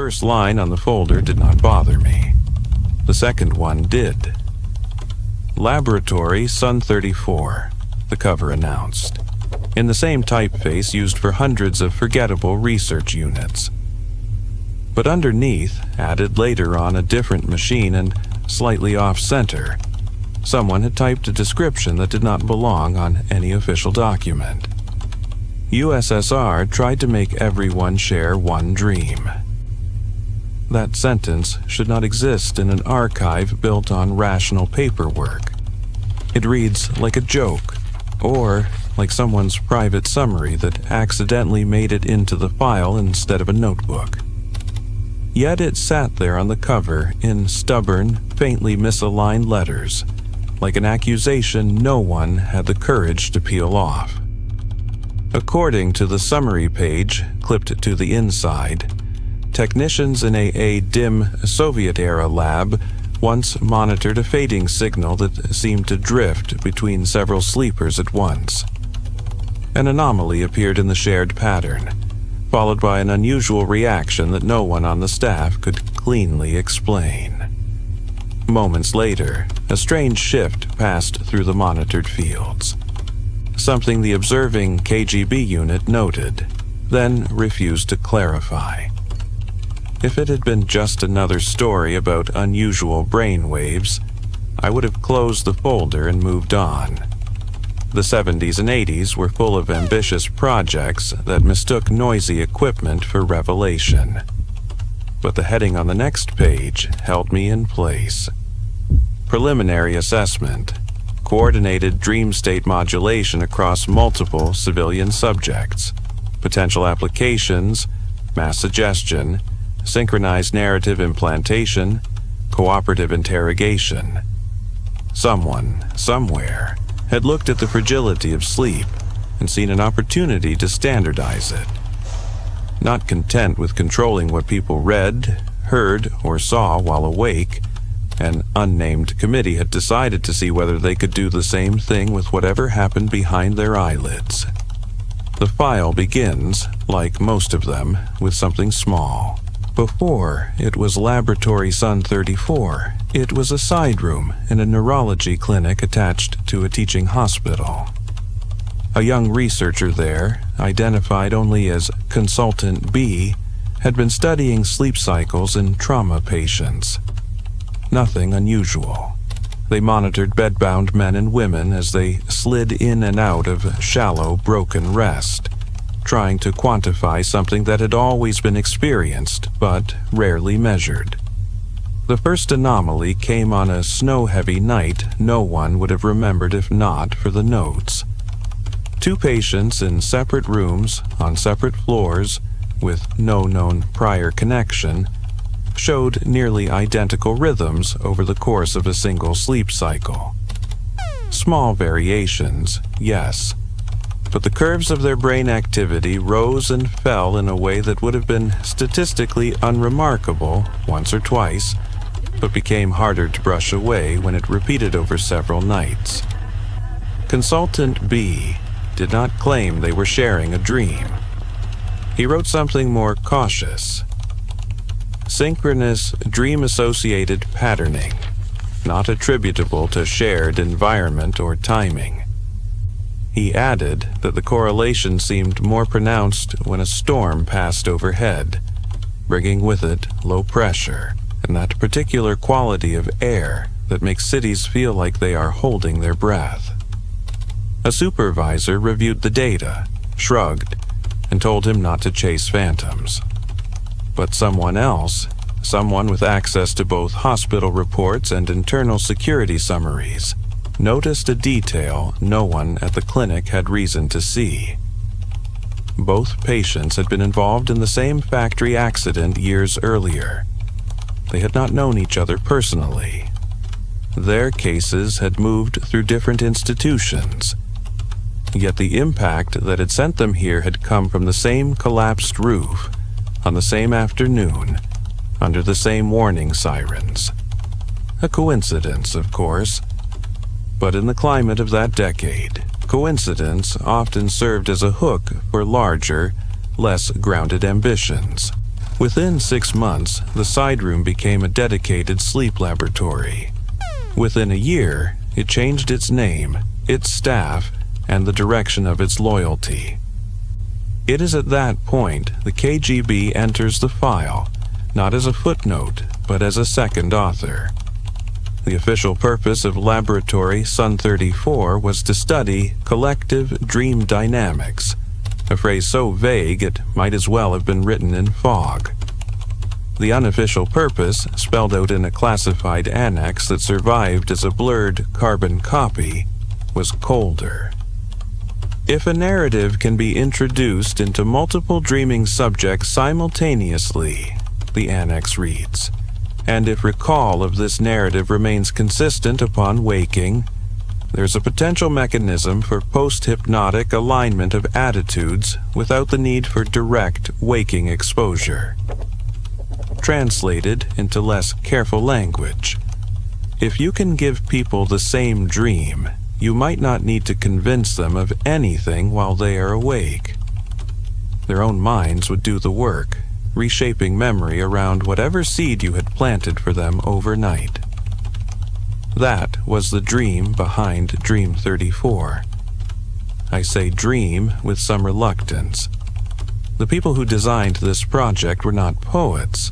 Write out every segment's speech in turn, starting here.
first line on the folder did not bother me. The second one did. Laboratory Sun 34, the cover announced, in the same typeface used for hundreds of forgettable research units. But underneath, added later on a different machine and slightly off-center, someone had typed a description that did not belong on any official document. USSR tried to make everyone share one dream. That sentence should not exist in an archive built on rational paperwork. It reads like a joke, or like someone's private summary that accidentally made it into the file instead of a notebook. Yet it sat there on the cover in stubborn, faintly misaligned letters, like an accusation no one had the courage to peel off. According to the summary page clipped to the inside, technicians in a dim Soviet-era lab once monitored a fading signal that seemed to drift between several sleepers at once. An anomaly appeared in the shared pattern, followed by an unusual reaction that no one on the staff could cleanly explain. Moments later, a strange shift passed through the monitored fields, something the observing KGB unit noted, then refused to clarify. If it had been just another story about unusual brainwaves, I would have closed the folder and moved on. The 70s and 80s were full of ambitious projects that mistook noisy equipment for revelation. But the heading on the next page held me in place. Preliminary assessment. Coordinated dream state modulation across multiple civilian subjects. Potential applications, mass suggestion, synchronized narrative implantation, cooperative interrogation. Someone, somewhere, had looked at the fragility of sleep and seen an opportunity to standardize it. Not content with controlling what people read, heard, or saw while awake, an unnamed committee had decided to see whether they could do the same thing with whatever happened behind their eyelids. The file begins, like most of them, with something small. Before it was Laboratory Sun 34, it was a side room in a neurology clinic attached to a teaching hospital. A young researcher there, identified only as Consultant B, had been studying sleep cycles in trauma patients. Nothing unusual. They monitored bedbound men and women as they slid in and out of shallow, broken rest, trying to quantify something that had always been experienced but rarely measured. The first anomaly came on a snow-heavy night no one would have remembered if not for the notes. 2 patients in separate rooms on separate floors with no known prior connection showed nearly identical rhythms over the course of a single sleep cycle. Small variations, yes, but the curves of their brain activity rose and fell in a way that would have been statistically unremarkable once or twice, but became harder to brush away when it repeated over several nights. Consultant B did not claim they were sharing a dream. He wrote something more cautious. Synchronous dream-associated patterning, not attributable to shared environment or timing. He added that the correlation seemed more pronounced when a storm passed overhead, bringing with it low pressure and that particular quality of air that makes cities feel like they are holding their breath. A supervisor reviewed the data, shrugged, and told him not to chase phantoms. But someone else, someone with access to both hospital reports and internal security summaries, noticed a detail no one at the clinic had reason to see. Both patients had been involved in the same factory accident years earlier. They had not known each other personally. Their cases had moved through different institutions, yet the impact that had sent them here had come from the same collapsed roof, on the same afternoon, under the same warning sirens. A coincidence, of course, but in the climate of that decade, coincidence often served as a hook for larger, less grounded ambitions. Within 6 months, the side room became a dedicated sleep laboratory. Within a year, it changed its name, its staff, and the direction of its loyalty. It is at that point the KGB enters the file, not as a footnote, but as a second author. The official purpose of Laboratory Sun 34 was to study collective dream dynamics, a phrase so vague it might as well have been written in fog. The unofficial purpose, spelled out in a classified annex that survived as a blurred carbon copy, was colder. If a narrative can be introduced into multiple dreaming subjects simultaneously, the annex reads, and if recall of this narrative remains consistent upon waking, there's a potential mechanism for post-hypnotic alignment of attitudes without the need for direct waking exposure. Translated into less careful language, if you can give people the same dream, you might not need to convince them of anything while they are awake. Their own minds would do the work, reshaping memory around whatever seed you had planted for them overnight. That was the dream behind Dream 34. I say dream with some reluctance. The people who designed this project were not poets.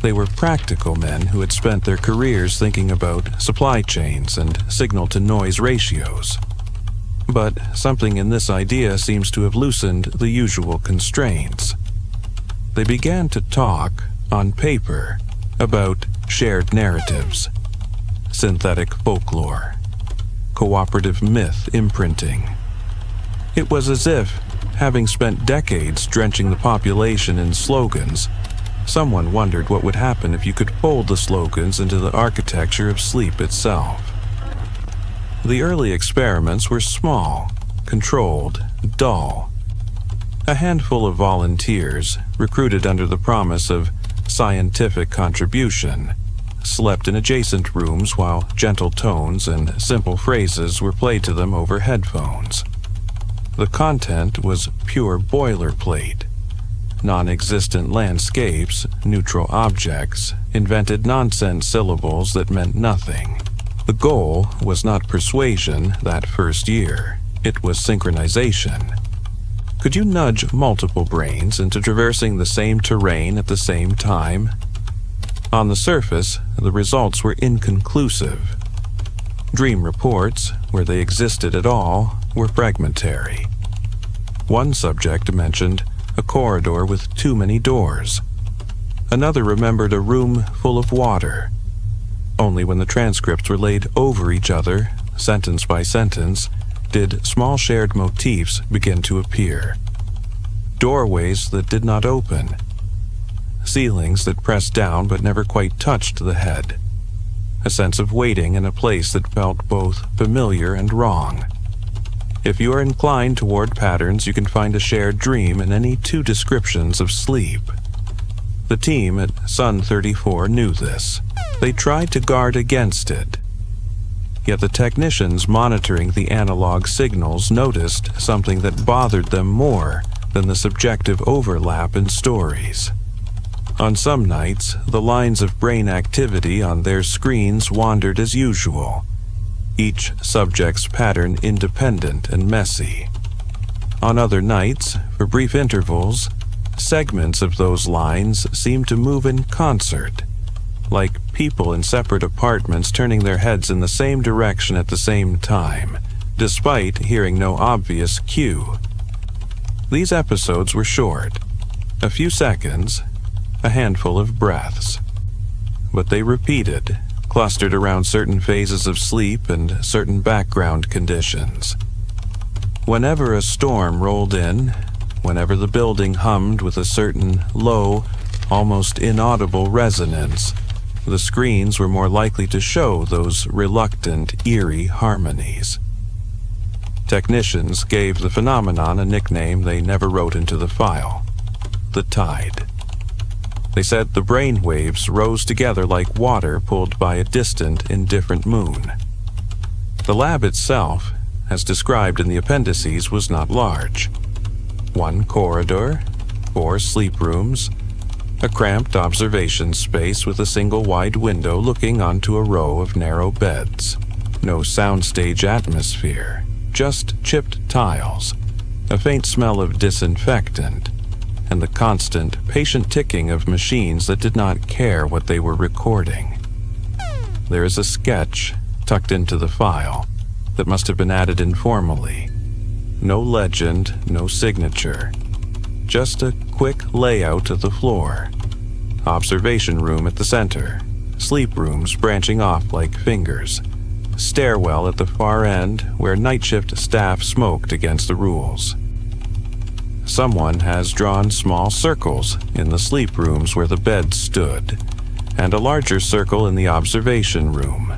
They were practical men who had spent their careers thinking about supply chains and signal-to-noise ratios. But something in this idea seems to have loosened the usual constraints. They began to talk, on paper, about shared narratives, synthetic folklore, cooperative myth imprinting. It was as if, having spent decades drenching the population in slogans, someone wondered what would happen if you could fold the slogans into the architecture of sleep itself. The early experiments were small, controlled, dull. A handful of volunteers, recruited under the promise of scientific contribution, slept in adjacent rooms while gentle tones and simple phrases were played to them over headphones. The content was pure boilerplate. Non-existent landscapes, neutral objects, invented nonsense syllables that meant nothing. The goal was not persuasion that first year. It was synchronization. Could you nudge multiple brains into traversing the same terrain at the same time? On the surface, the results were inconclusive. Dream reports, where they existed at all, were fragmentary. One subject mentioned a corridor with too many doors. Another remembered a room full of water. Only when the transcripts were laid over each other, sentence by sentence, did small shared motifs begin to appear. Doorways that did not open. Ceilings that pressed down but never quite touched the head. A sense of waiting in a place that felt both familiar and wrong. If you are inclined toward patterns, you can find a shared dream in any two descriptions of sleep. The team at Sun 34 knew this. They tried to guard against it. Yet the technicians monitoring the analog signals noticed something that bothered them more than the subjective overlap in stories. On some nights, the lines of brain activity on their screens wandered as usual, each subject's pattern independent and messy. On other nights, for brief intervals, segments of those lines seemed to move in concert, like people in separate apartments turning their heads in the same direction at the same time, despite hearing no obvious cue. These episodes were short, a few seconds, a handful of breaths. But they repeated, clustered around certain phases of sleep and certain background conditions. Whenever a storm rolled in, whenever the building hummed with a certain low, almost inaudible resonance, the screens were more likely to show those reluctant, eerie harmonies. Technicians gave the phenomenon a nickname they never wrote into the file: the tide. They said the brainwaves rose together like water pulled by a distant, indifferent moon. The lab itself, as described in the appendices, was not large. 1 corridor, 4 sleep rooms, A cramped observation space with a single wide window looking onto a row of narrow beds. No soundstage atmosphere, just chipped tiles, a faint smell of disinfectant, and the constant, patient ticking of machines that did not care what they were recording. There is a sketch tucked into the file that must have been added informally. No legend, no signature. Just a quick layout of the floor. Observation room at the center. Sleep rooms branching off like fingers. Stairwell at the far end where night shift staff smoked against the rules. Someone has drawn small circles in the sleep rooms where the beds stood, and a larger circle in the observation room,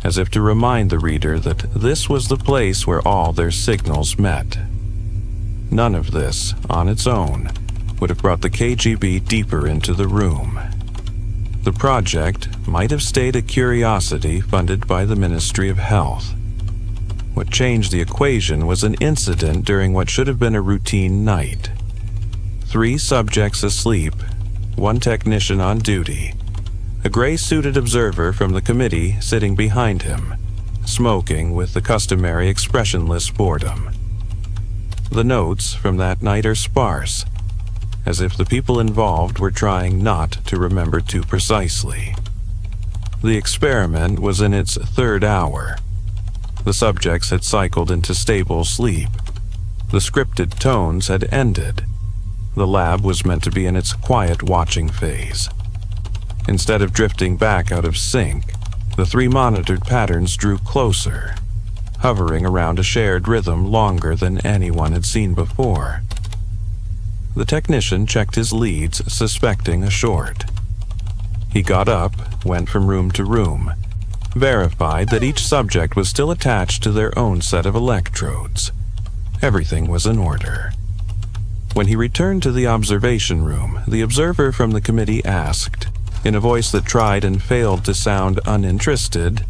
as if to remind the reader that this was the place where all their signals met. None of this, on its own, would have brought the KGB deeper into the room. The project might have stayed a curiosity funded by the Ministry of Health. What changed the equation was an incident during what should have been a routine night. 3 subjects asleep, 1 technician on duty, a gray-suited observer from the committee sitting behind him, smoking with the customary expressionless boredom. The notes from that night are sparse, as if the people involved were trying not to remember too precisely. The experiment was in its 3rd hour. The subjects had cycled into stable sleep. The scripted tones had ended. The lab was meant to be in its quiet watching phase. Instead of drifting back out of sync, the 3 monitored patterns drew closer, hovering around a shared rhythm longer than anyone had seen before. The technician checked his leads, suspecting a short. He got up, went from room to room, verified that each subject was still attached to their own set of electrodes. Everything was in order. When he returned to the observation room, the observer from the committee asked, in a voice that tried and failed to sound uninterested,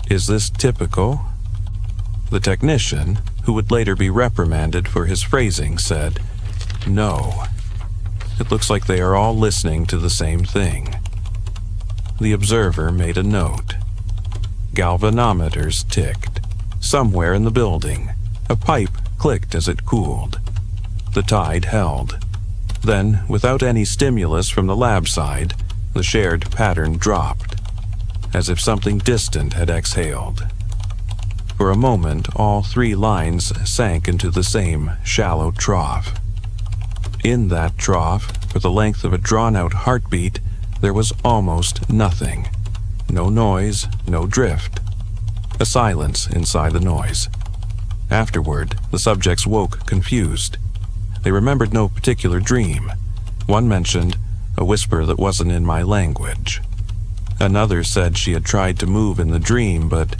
"Is this typical?" The technician, who would later be reprimanded for his phrasing, said, "No. It looks like they are all listening to the same thing." The observer made a note. Galvanometers ticked. Somewhere in the building, a pipe clicked as it cooled. The tide held. Then, without any stimulus from the lab side, the shared pattern dropped, as if something distant had exhaled. For a moment, all 3 lines sank into the same shallow trough. In that trough, for the length of a drawn-out heartbeat, there was almost nothing. No noise, no drift. A silence inside the noise. Afterward, the subjects woke confused. They remembered no particular dream. One mentioned a whisper that wasn't in my language. Another said she had tried to move in the dream, but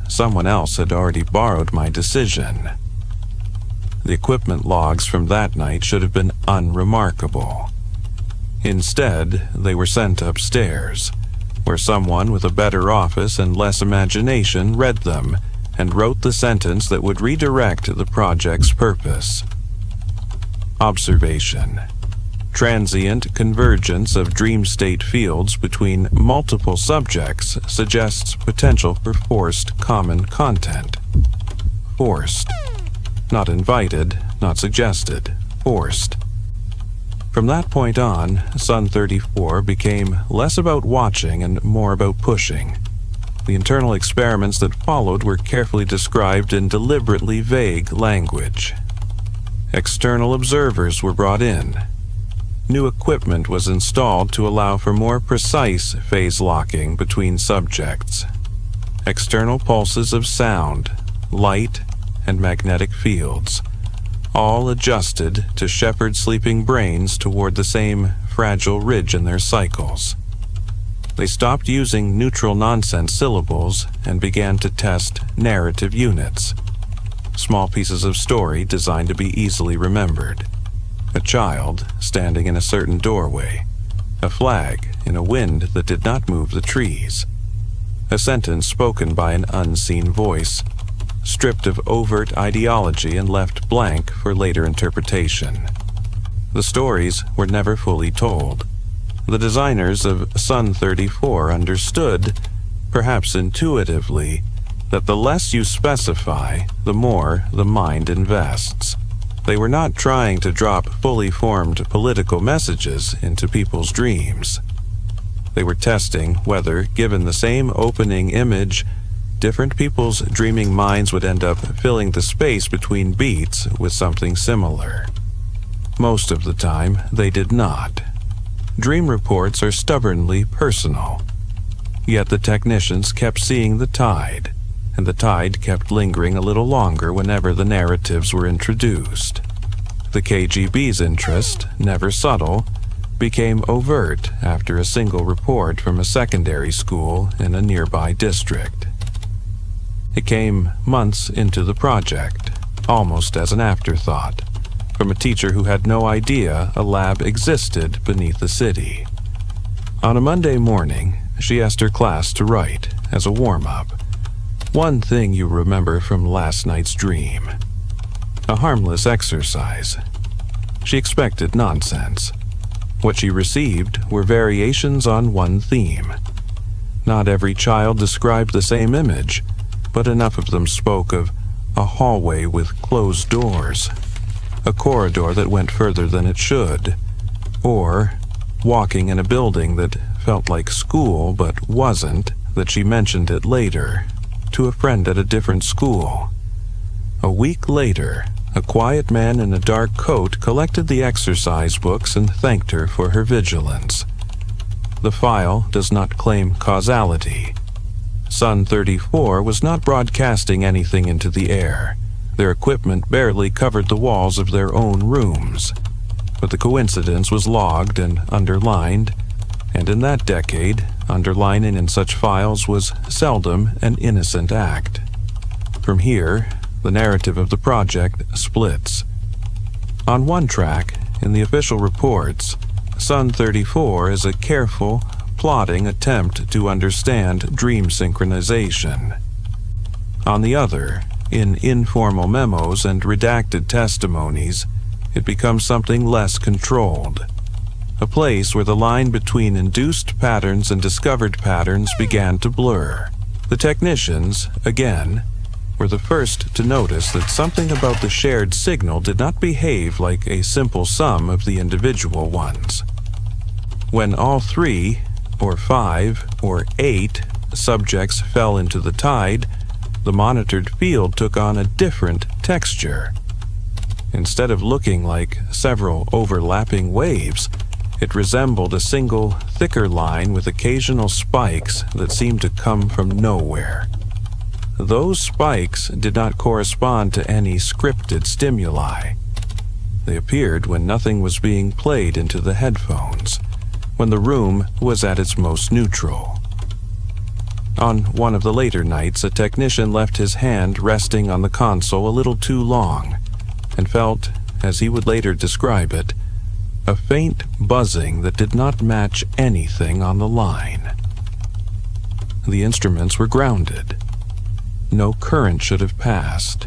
someone else had already borrowed my decision. The equipment logs from that night should have been unremarkable. Instead, they were sent upstairs, where someone with a better office and less imagination read them and wrote the sentence that would redirect the project's purpose. Observation. Transient convergence of dream state fields between multiple subjects suggests potential for forced common content. Forced. Not invited, not suggested. Forced. From that point on, Sun 34 became less about watching and more about pushing. The internal experiments that followed were carefully described in deliberately vague language. External observers were brought in. New equipment was installed to allow for more precise phase locking between subjects. External pulses of sound, light, and magnetic fields, all adjusted to shepherd sleeping brains toward the same fragile ridge in their cycles. They stopped using neutral nonsense syllables and began to test narrative units, small pieces of story designed to be easily remembered. A child standing in a certain doorway, a flag in a wind that did not move the trees, a sentence spoken by an unseen voice, stripped of overt ideology and left blank for later interpretation. The stories were never fully told. The designers of Sun 34 understood, perhaps intuitively, that the less you specify, the more the mind invests. They were not trying to drop fully formed political messages into people's dreams. They were testing whether, given the same opening image, different people's dreaming minds would end up filling the space between beats with something similar. Most of the time, they did not. Dream reports are stubbornly personal. Yet the technicians kept seeing the tide, and the tide kept lingering a little longer whenever the narratives were introduced. The KGB's interest, never subtle, became overt after a single report from a secondary school in a nearby district. It came months into the project, almost as an afterthought, from a teacher who had no idea a lab existed beneath the city. On a Monday morning, she asked her class to write, as a warm-up, one thing you remember from last night's dream. A harmless exercise. She expected nonsense. What she received were variations on one theme. Not every child described the same image, but enough of them spoke of a hallway with closed doors, a corridor that went further than it should, or walking in a building that felt like school but wasn't, that she mentioned it later, to a friend at a different school. A week later, a quiet man in a dark coat collected the exercise books and thanked her for her vigilance. The file does not claim causality. Sun 34 was not broadcasting anything into the air. Their equipment barely covered the walls of their own rooms. But the coincidence was logged and underlined, and in that decade, underlining in such files was seldom an innocent act. From here, the narrative of the project splits. On one track, in the official reports, Sun 34 is a careful, plodding attempt to understand dream synchronization. On the other, in informal memos and redacted testimonies, it becomes something less controlled. A place where the line between induced patterns and discovered patterns began to blur. The technicians, again, were the first to notice that something about the shared signal did not behave like a simple sum of the individual ones. When all 3, or 5, or 8 subjects fell into the tide, the monitored field took on a different texture. Instead of looking like several overlapping waves, it resembled a single, thicker line with occasional spikes that seemed to come from nowhere. Those spikes did not correspond to any scripted stimuli. They appeared when nothing was being played into the headphones, when the room was at its most neutral. On one of the later nights, a technician left his hand resting on the console a little too long, and felt, as he would later describe it, a faint buzzing that did not match anything on the line. The instruments were grounded. No current should have passed.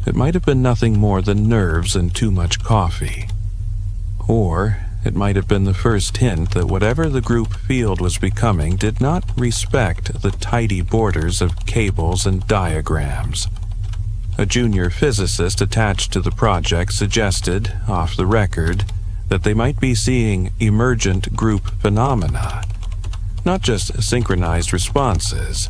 It might have been nothing more than nerves and too much coffee. Or it might have been the first hint that whatever the group field was becoming did not respect the tidy borders of cables and diagrams. A junior physicist attached to the project suggested, off the record, that they might be seeing emergent group phenomena, not just synchronized responses,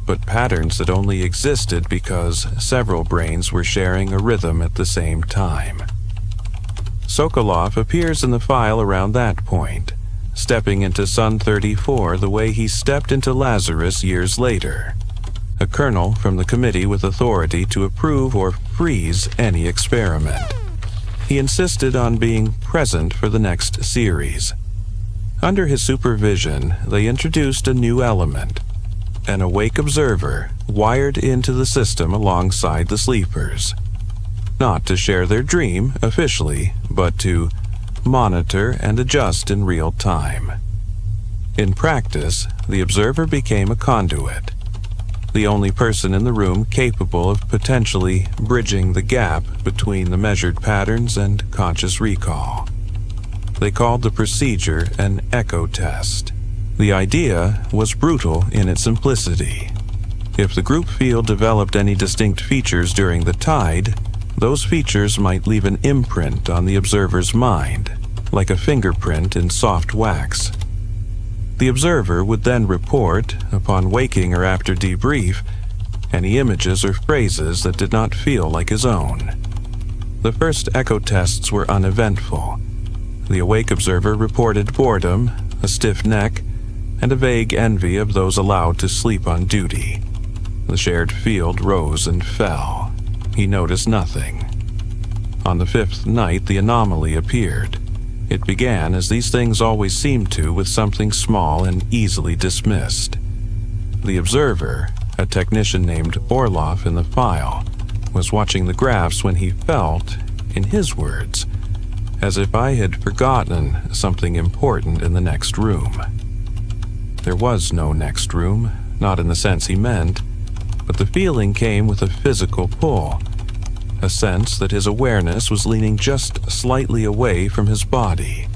but patterns that only existed because several brains were sharing a rhythm at the same time. Sokolov appears in the file around that point, stepping into Sun 34 the way he stepped into Lazarus years later, a colonel from the committee with authority to approve or freeze any experiment. He insisted on being present for the next series. Under his supervision, they introduced a new element, an awake observer wired into the system alongside the sleepers. Not to share their dream officially, but to monitor and adjust in real time. In practice, the observer became a conduit. the only person in the room capable of potentially bridging the gap between the measured patterns and conscious recall. They called the procedure an echo test. The idea was brutal in its simplicity. If the group field developed any distinct features during the tide, those features might leave an imprint on the observer's mind, like a fingerprint in soft wax. The observer would then report, upon waking or after debrief, any images or phrases that did not feel like his own. The first echo tests were uneventful. The awake observer reported boredom, a stiff neck, and a vague envy of those allowed to sleep on duty. The shared field rose and fell. He noticed nothing. On the fifth night, the anomaly appeared. It began, as these things always seem to, with something small and easily dismissed. The observer, a technician named Orloff in the file, was watching the graphs when he felt, in his words, as if I had forgotten something important in the next room. There was no next room, not in the sense he meant, but the feeling came with a physical pull, a sense that his awareness was leaning just slightly away from his body.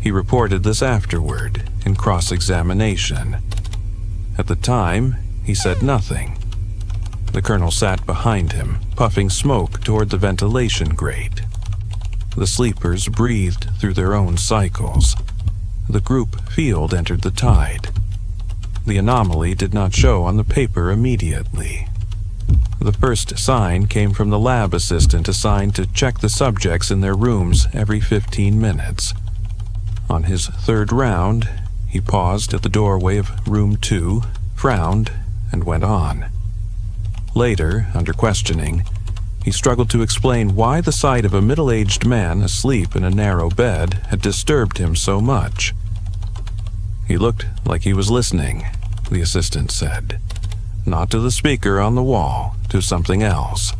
He reported this afterward, in cross-examination. At the time, he said nothing. The colonel sat behind him, puffing smoke toward the ventilation grate. The sleepers breathed through their own cycles. The group field entered the tide. The anomaly did not show on the paper immediately. The first sign came from the lab assistant assigned to check the subjects in their rooms every 15 minutes. On his third round, he paused at the doorway of room 2, frowned, and went on. Later, under questioning, he struggled to explain why the sight of a middle-aged man asleep in a narrow bed had disturbed him so much. He looked like he was listening, the assistant said. Not to the speaker on the wall, to something else.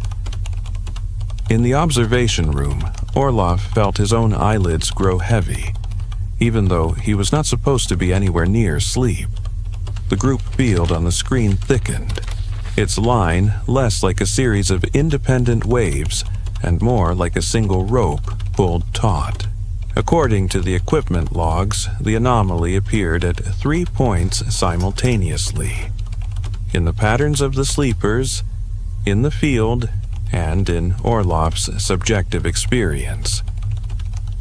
In the observation room, Orloff felt his own eyelids grow heavy, even though he was not supposed to be anywhere near sleep. The group field on the screen thickened, its line less like a series of independent waves and more like a single rope pulled taut. According to the equipment logs, the anomaly appeared at 3 points simultaneously. In the patterns of the sleepers, in the field, and in Orloff's subjective experience.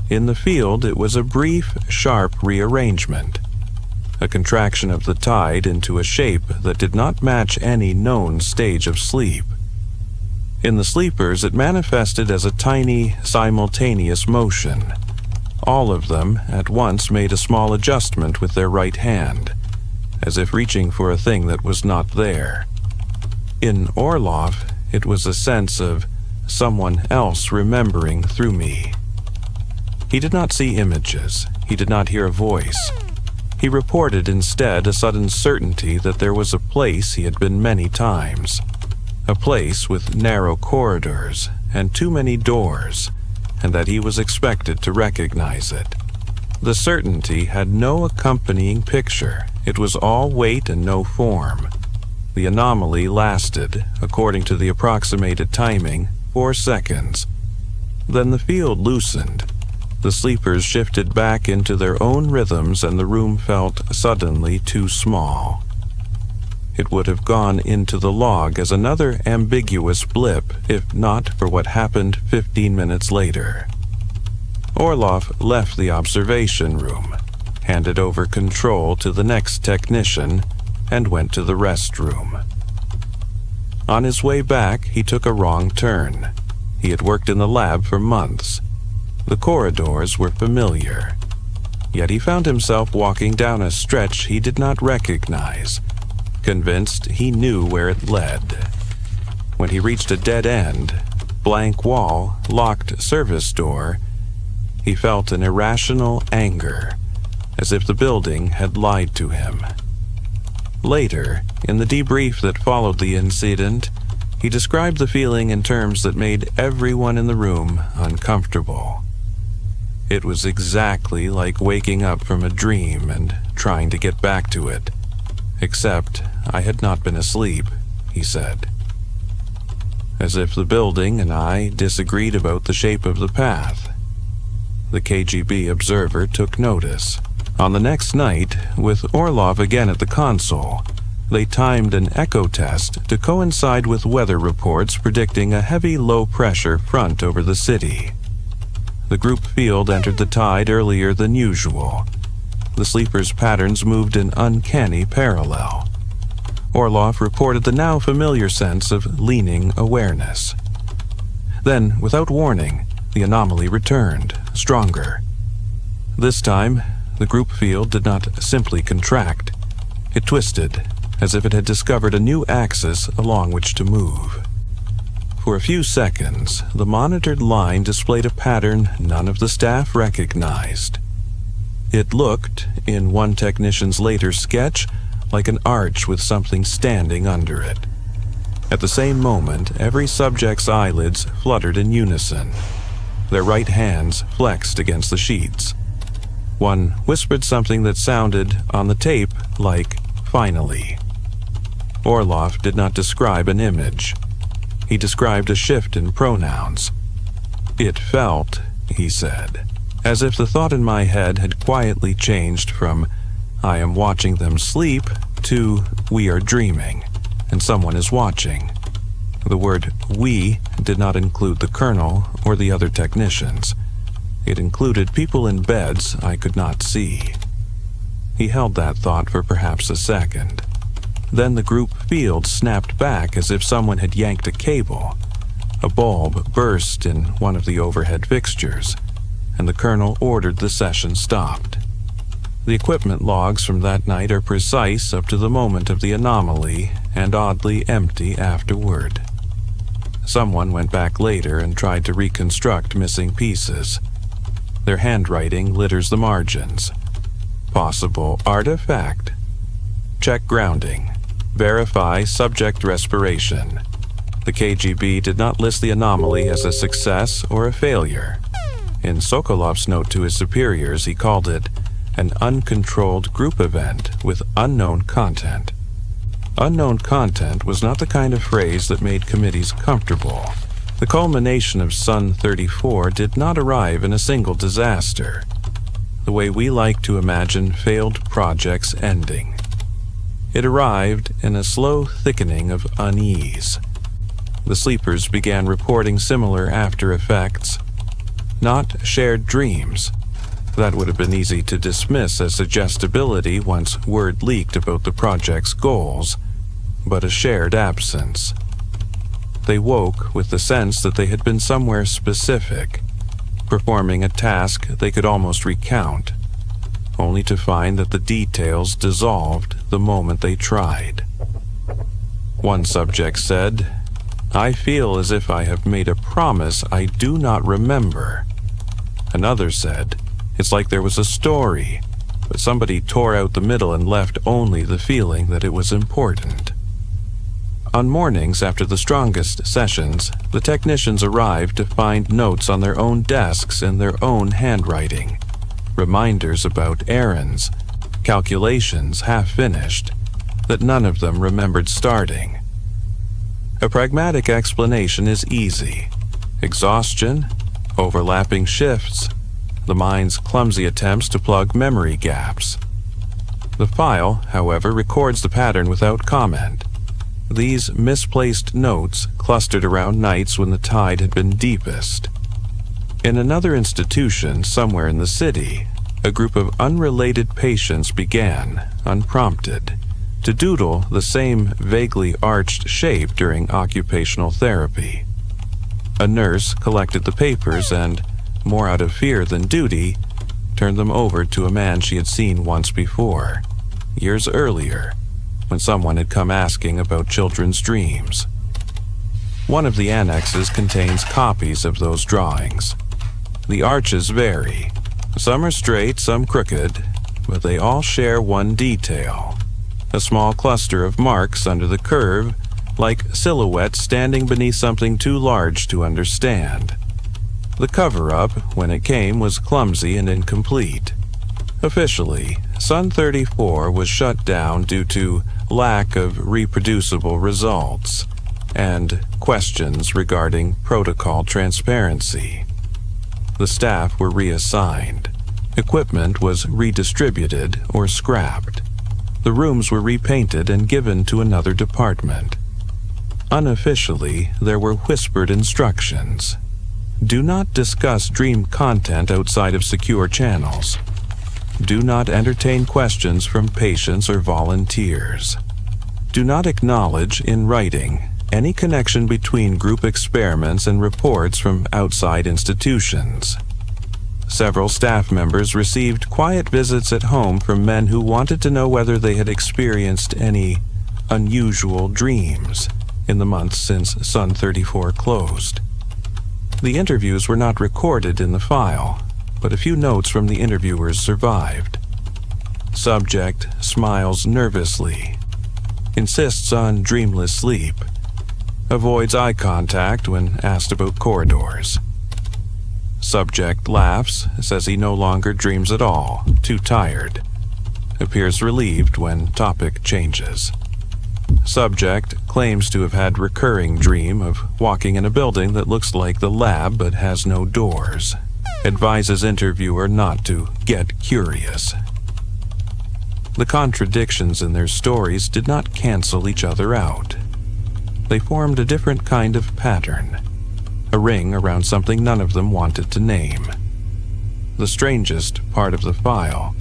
In the field, it was a brief, sharp rearrangement, a contraction of the tide into a shape that did not match any known stage of sleep. In the sleepers, it manifested as a tiny, simultaneous motion. All of them at once made a small adjustment with their right hand, as if reaching for a thing that was not there. In Orloff, it was a sense of someone else remembering through me. He did not see images. He did not hear a voice. He reported instead a sudden certainty that there was a place he had been many times, a place with narrow corridors and too many doors, and that he was expected to recognize it. The certainty had no accompanying picture. It was all weight and no form. The anomaly lasted, according to the approximated timing, 4 seconds. Then the field loosened. The sleepers shifted back into their own rhythms and the room felt suddenly too small. It would have gone into the log as another ambiguous blip if not for what happened 15 minutes later. Orloff left the observation room, handed over control to the next technician, and went to the restroom. On his way back, he took a wrong turn. He had worked in the lab for months. The corridors were familiar. Yet he found himself walking down a stretch he did not recognize, convinced he knew where it led. When he reached a dead end, blank wall, locked service door, he felt an irrational anger, as if the building had lied to him. Later, in the debrief that followed the incident, he described the feeling in terms that made everyone in the room uncomfortable. It was exactly like waking up from a dream and trying to get back to it, except I had not been asleep, he said. As if the building and I disagreed about the shape of the path. The KGB observer took notice. On the next night, with Orlov again at the console, they timed an echo test to coincide with weather reports predicting a heavy low-pressure front over the city. The group field entered the tide earlier than usual. The sleepers' patterns moved in uncanny parallel. Orlov reported the now familiar sense of leaning awareness. Then, without warning, the anomaly returned, stronger. This time, the group field did not simply contract. It twisted, as if it had discovered a new axis along which to move. For a few seconds, the monitored line displayed a pattern none of the staff recognized. It looked, in one technician's later sketch, like an arch with something standing under it. At the same moment, every subject's eyelids fluttered in unison. Their right hands flexed against the sheets. One whispered something that sounded, on the tape, like, "finally." Orlov did not describe an image. He described a shift in pronouns. "It felt," he said, "as if the thought in my head had quietly changed from, 'I am watching them sleep,' to, 'we are dreaming, and someone is watching.'" The word "we" did not include the colonel or the other technicians. It included people in beds I could not see. He held that thought for perhaps a second. Then the group field snapped back as if someone had yanked a cable. A bulb burst in one of the overhead fixtures, and the colonel ordered the session stopped. The equipment logs from that night are precise up to the moment of the anomaly and oddly empty afterward. Someone went back later and tried to reconstruct missing pieces. Their handwriting litters the margins. Possible artifact. Check grounding. Verify subject respiration. The KGB did not list the anomaly as a success or a failure. In Sokolov's note to his superiors, he called it an uncontrolled group event with unknown content. Unknown content was not the kind of phrase that made committees comfortable. The culmination of Sun 34 did not arrive in a single disaster, the way we like to imagine failed projects ending. It arrived in a slow thickening of unease. The sleepers began reporting similar after effects. Not shared dreams. That would have been easy to dismiss as suggestibility once word leaked about the project's goals, but a shared absence. They woke with the sense that they had been somewhere specific, performing a task they could almost recount, only to find that the details dissolved the moment they tried. One subject said, "I feel as if I have made a promise I do not remember." Another said, "It's like there was a story, but somebody tore out the middle and left only the feeling that it was important." On mornings after the strongest sessions, the technicians arrived to find notes on their own desks in their own handwriting, reminders about errands, calculations half finished, that none of them remembered starting. A pragmatic explanation is easy. Exhaustion, overlapping shifts, the mind's clumsy attempts to plug memory gaps. The file, however, records the pattern without comment. These misplaced notes clustered around nights when the tide had been deepest. In another institution somewhere in the city, a group of unrelated patients began, unprompted, to doodle the same vaguely arched shape during occupational therapy. A nurse collected the papers and, more out of fear than duty, turned them over to a man she had seen once before, years earlier, when someone had come asking about children's dreams. One of the annexes contains copies of those drawings. The arches vary. Some are straight, some crooked, but they all share one detail. A small cluster of marks under the curve, like silhouettes standing beneath something too large to understand. The cover-up, when it came, was clumsy and incomplete. Officially, Sun 34 was shut down due to lack of reproducible results and questions regarding protocol transparency. The staff were reassigned. Equipment was redistributed or scrapped. The rooms were repainted and given to another department. Unofficially, there were whispered instructions. Do not discuss dream content outside of secure channels. Do not entertain questions from patients or volunteers. Do not acknowledge in writing any connection between group experiments and reports from outside institutions. Several staff members received quiet visits at home from men who wanted to know whether they had experienced any unusual dreams in the months since Sun 34 closed. The interviews were not recorded in the file, but a few notes from the interviewers survived. Subject smiles nervously, insists on dreamless sleep, avoids eye contact when asked about corridors. Subject laughs, says he no longer dreams at all, too tired. Appears relieved when topic changes. Subject claims to have had recurring dream of walking in a building that looks like the lab but has no doors. Advises interviewer not to get curious. The contradictions in their stories did not cancel each other out. They formed a different kind of pattern, a ring around something none of them wanted to name. The strangest part of the file,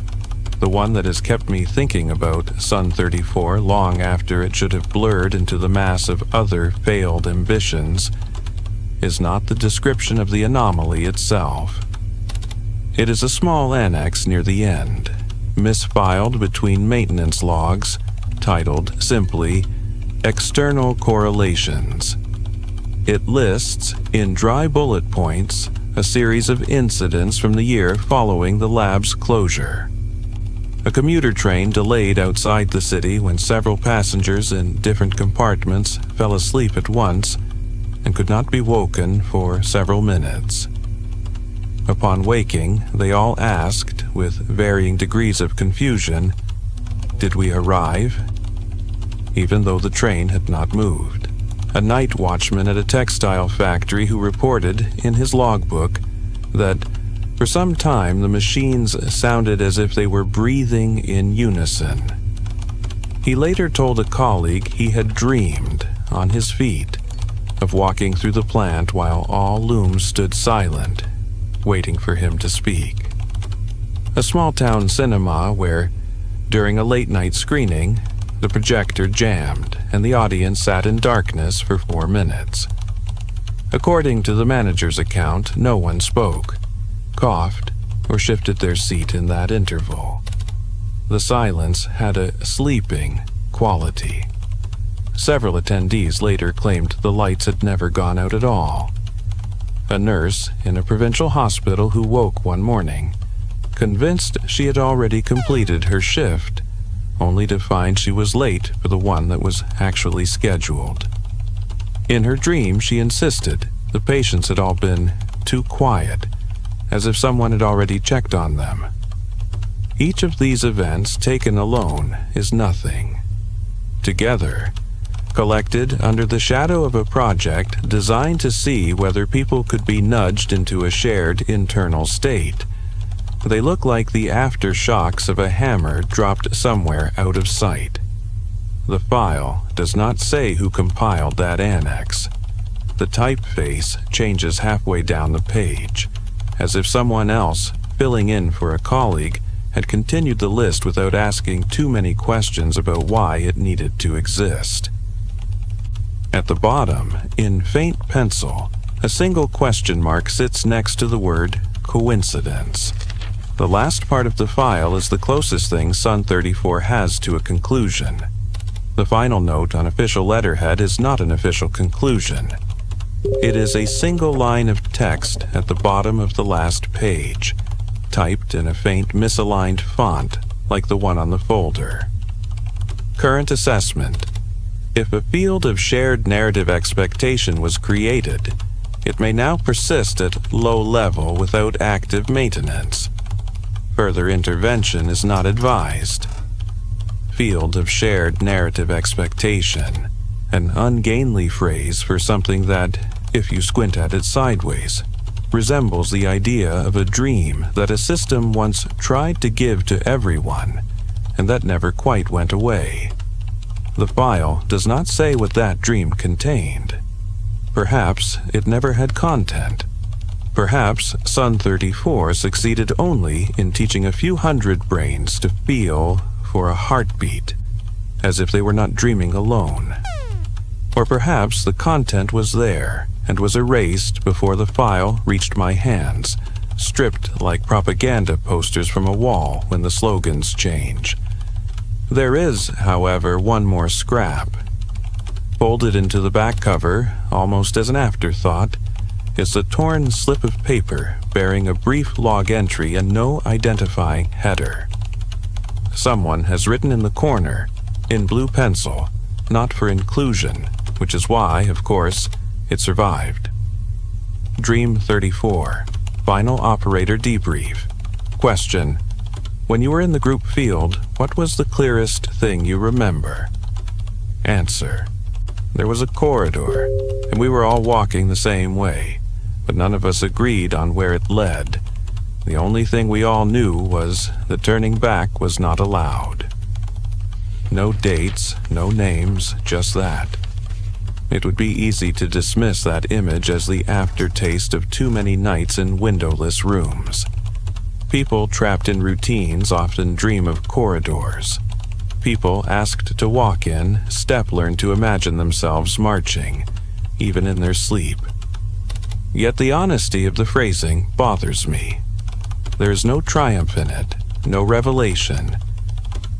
the one that has kept me thinking about Sun 34 long after it should have blurred into the mass of other failed ambitions, is not the description of the anomaly itself. It is a small annex near the end, misfiled between maintenance logs, titled simply External Correlations. It lists, in dry bullet points, a series of incidents from the year following the lab's closure. A commuter train delayed outside the city when several passengers in different compartments fell asleep at once and could not be woken for several minutes. Upon waking, they all asked, with varying degrees of confusion, "Did we arrive?" Even though the train had not moved. A night watchman at a textile factory who reported in his logbook that for some time the machines sounded as if they were breathing in unison. He later told a colleague he had dreamed, on his feet, of walking through the plant while all looms stood silent, waiting for him to speak. A small-town cinema where, during a late-night screening, the projector jammed and the audience sat in darkness for 4 minutes. According to the manager's account, no one spoke, coughed, or shifted their seat in that interval. The silence had a sleeping quality. Several attendees later claimed the lights had never gone out at all. A nurse in a provincial hospital who woke one morning, convinced she had already completed her shift, only to find she was late for the one that was actually scheduled. In her dream, she insisted the patients had all been too quiet, as if someone had already checked on them. Each of these events, taken alone, is nothing. Together, collected under the shadow of a project designed to see whether people could be nudged into a shared internal state, they look like the aftershocks of a hammer dropped somewhere out of sight. The file does not say who compiled that annex. The typeface changes halfway down the page, as if someone else, filling in for a colleague, had continued the list without asking too many questions about why it needed to exist. At the bottom, in faint pencil, a single question mark sits next to the word coincidence. The last part of the file is the closest thing Sun 34 has to a conclusion. The final note on official letterhead is not an official conclusion. It is a single line of text at the bottom of the last page, typed in a faint misaligned font like the one on the folder. Current assessment. If a field of shared narrative expectation was created, it may now persist at low level without active maintenance. further intervention is not advised. Field of shared narrative expectation, an ungainly phrase for something that, if you squint at it sideways, resembles the idea of a dream that a system once tried to give to everyone, and that never quite went away. The file does not say what that dream contained. Perhaps it never had content. Perhaps Sun 34 succeeded only in teaching a few hundred brains to feel for a heartbeat, as if they were not dreaming alone. Or perhaps the content was there and was erased before the file reached my hands, stripped like propaganda posters from a wall when the slogans change. There is, however, one more scrap. Folded into the back cover, almost as an afterthought, is a torn slip of paper bearing a brief log entry and no identifying header. Someone has written in the corner, in blue pencil, "Not for inclusion," which is why, of course, it survived. Dream 34. Final operator debrief. Question: when you were in the group field, what was the clearest thing you remember? Answer: there was a corridor, and we were all walking the same way, but none of us agreed on where it led. The only thing we all knew was that turning back was not allowed. No dates, no names, just that. It would be easy to dismiss that image as the aftertaste of too many nights in windowless rooms. People trapped in routines often dream of corridors. People asked to walk in learn to imagine themselves marching, even in their sleep. Yet the honesty of the phrasing bothers me. There is no triumph in it, no revelation,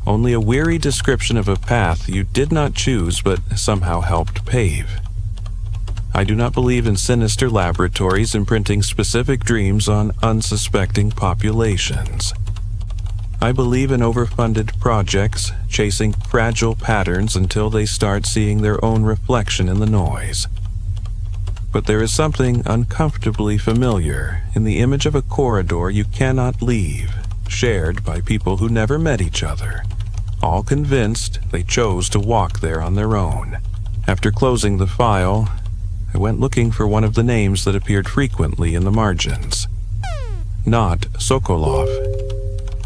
only a weary description of a path you did not choose but somehow helped pave. I do not believe in sinister laboratories imprinting specific dreams on unsuspecting populations. I believe in overfunded projects chasing fragile patterns until they start seeing their own reflection in the noise. But there is something uncomfortably familiar in the image of a corridor you cannot leave, shared by people who never met each other, all convinced they chose to walk there on their own. After closing the file, I went looking for one of the names that appeared frequently in the margins. Not Sokolov.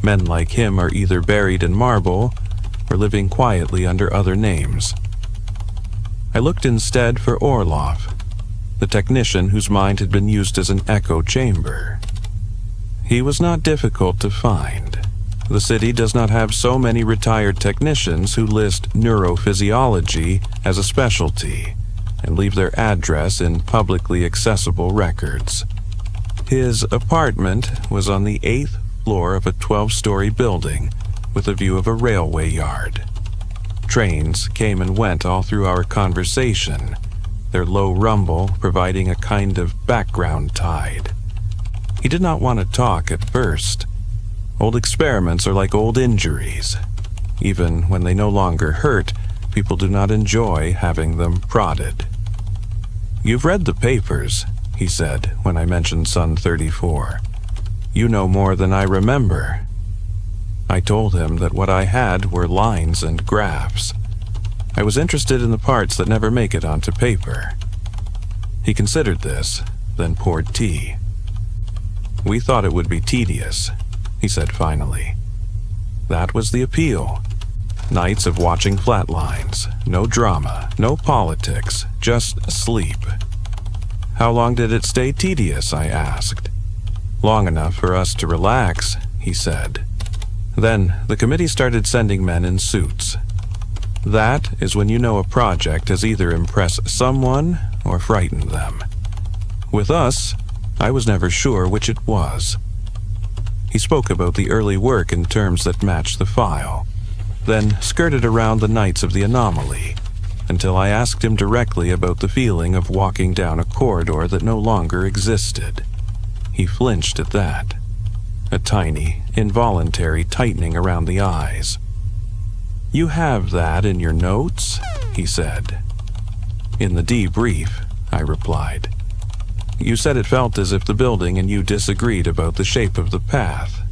Men like him are either buried in marble or living quietly under other names. I looked instead for Orlov, the technician whose mind had been used as an echo chamber. He was not difficult to find. The city does not have so many retired technicians who list neurophysiology as a specialty and leave their address in publicly accessible records. His apartment was on the 8th floor of a 12-story building with a view of a railway yard. Trains came and went all through our conversation, their low rumble providing a kind of background tide. He did not want to talk at first. Old experiments are like old injuries. Even when they no longer hurt, people do not enjoy having them prodded. "You've read the papers," he said when I mentioned Sun 34. "You know more than I remember." I told him that what I had were lines and graphs. I was interested in the parts that never make it onto paper. He considered this, then poured tea. "We thought it would be tedious," he said finally. That was the appeal. Nights of watching flatlines, no drama, no politics, just sleep. "How long did it stay tedious?" I asked. "Long enough for us to relax," he said. Then the committee started sending men in suits. That is when you know a project has either impressed someone or frightened them. With us, I was never sure which it was. He spoke about the early work in terms that matched the file, then skirted around the nights of the anomaly, until I asked him directly about the feeling of walking down a corridor that no longer existed. He flinched at that, a tiny, involuntary tightening around the eyes. "You have that in your notes?" he said. "In the debrief," I replied. "You said it felt as if the building and you disagreed about the shape of the path."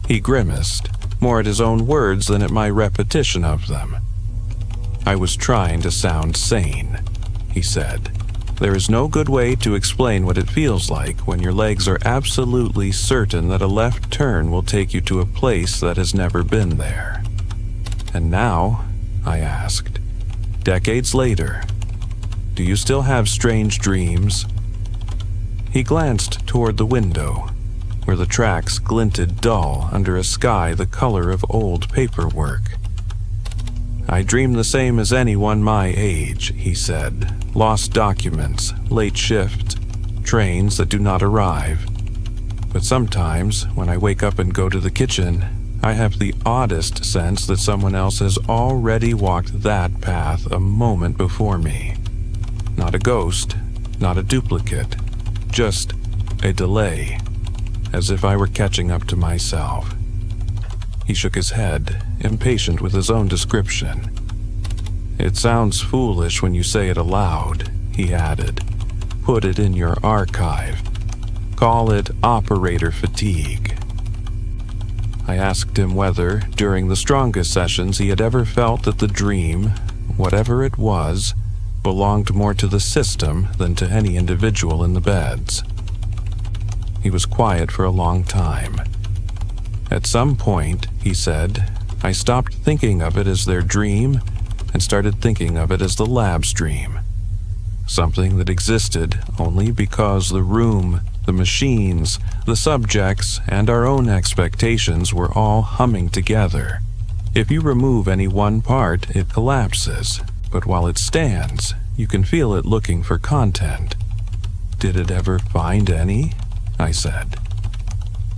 He grimaced, more at his own words than at my repetition of them. I was trying to sound sane, he said. There is no good way to explain what it feels like when your legs are absolutely certain that a left turn will take you to a place that has never been there. And now, I asked, decades later, do you still have strange dreams? He glanced toward the window, where the tracks glinted dull under a sky the color of old paperwork. I dream the same as anyone my age, he said. Lost documents, late shift, trains that do not arrive. But sometimes, when I wake up and go to the kitchen, I have the oddest sense that someone else has already walked that path a moment before me. Not a ghost, not a duplicate, just a delay, as if I were catching up to myself. He shook his head, impatient with his own description. It sounds foolish when you say it aloud, he added. Put it in your archive. Call it operator fatigue. I asked him whether, during the strongest sessions, he had ever felt that the dream, whatever it was, belonged more to the system than to any individual in the beds. He was quiet for a long time. At some point, he said, I stopped thinking of it as their dream and started thinking of it as the lab's dream. Something that existed only because the room, the machines, the subjects, and our own expectations were all humming together. If you remove any one part, it collapses, but while it stands, you can feel it looking for content. Did it ever find any? I said.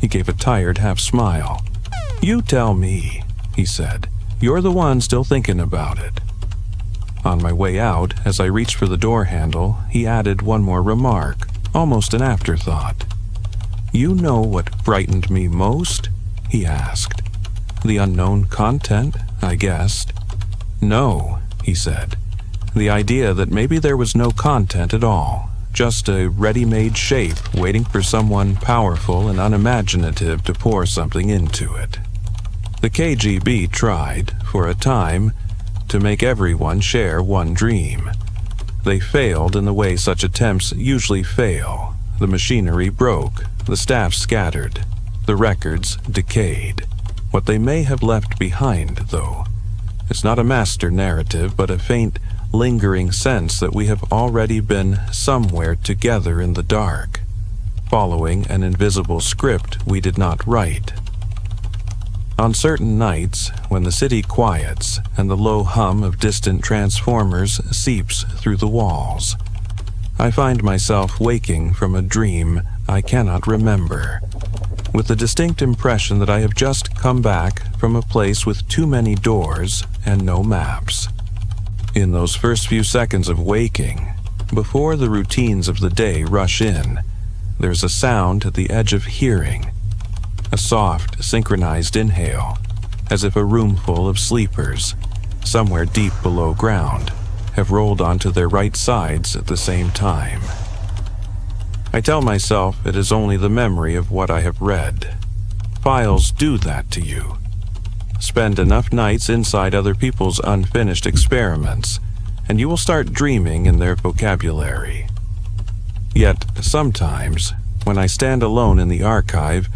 He gave a tired half-smile. You tell me, he said. You're the one still thinking about it. On my way out, as I reached for the door handle, he added one more remark, almost an afterthought. You know what frightened me most? He asked. The unknown content, I guessed. No, he said. The idea that maybe there was no content at all, just a ready-made shape waiting for someone powerful and unimaginative to pour something into it. The KGB tried, for a time, to make everyone share one dream. They failed in the way such attempts usually fail. The machinery broke, the staff scattered, the records decayed. What they may have left behind, though, is not a master narrative, but a faint, lingering sense that we have already been somewhere together in the dark, following an invisible script we did not write. On certain nights, when the city quiets and the low hum of distant transformers seeps through the walls, I find myself waking from a dream I cannot remember, with the distinct impression that I have just come back from a place with too many doors and no maps. In those first few seconds of waking, before the routines of the day rush in, there's a sound at the edge of hearing, a soft, synchronized inhale, as if a room full of sleepers, somewhere deep below ground, have rolled onto their right sides at the same time. I tell myself it is only the memory of what I have read. Files do that to you. Spend enough nights inside other people's unfinished experiments, and you will start dreaming in their vocabulary. Yet, sometimes, when I stand alone in the archive,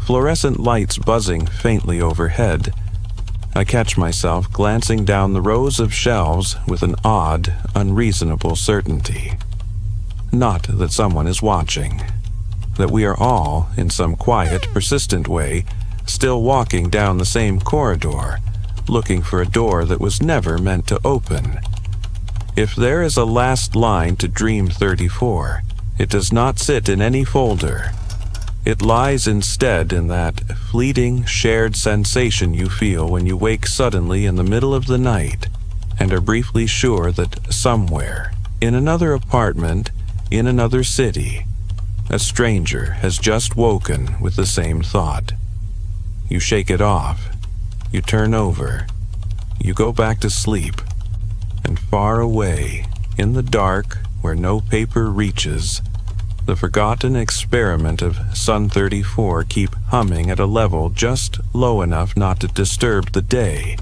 fluorescent lights buzzing faintly overhead, I catch myself glancing down the rows of shelves with an odd, unreasonable certainty. Not that someone is watching, that we are all, in some quiet, persistent way, still walking down the same corridor, looking for a door that was never meant to open. If there is a last line to Dream 34, it does not sit in any folder. It lies instead in that fleeting, shared sensation you feel when you wake suddenly in the middle of the night and are briefly sure that somewhere, in another apartment, in another city, a stranger has just woken with the same thought. You shake it off, you turn over, you go back to sleep, and far away, in the dark where no paper reaches, the forgotten experiment of Sun 34 keep humming at a level just low enough not to disturb the day,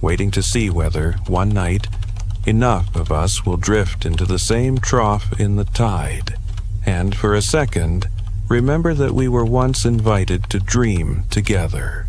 waiting to see whether, one night, enough of us will drift into the same trough in the tide, and for a second, remember that we were once invited to dream together.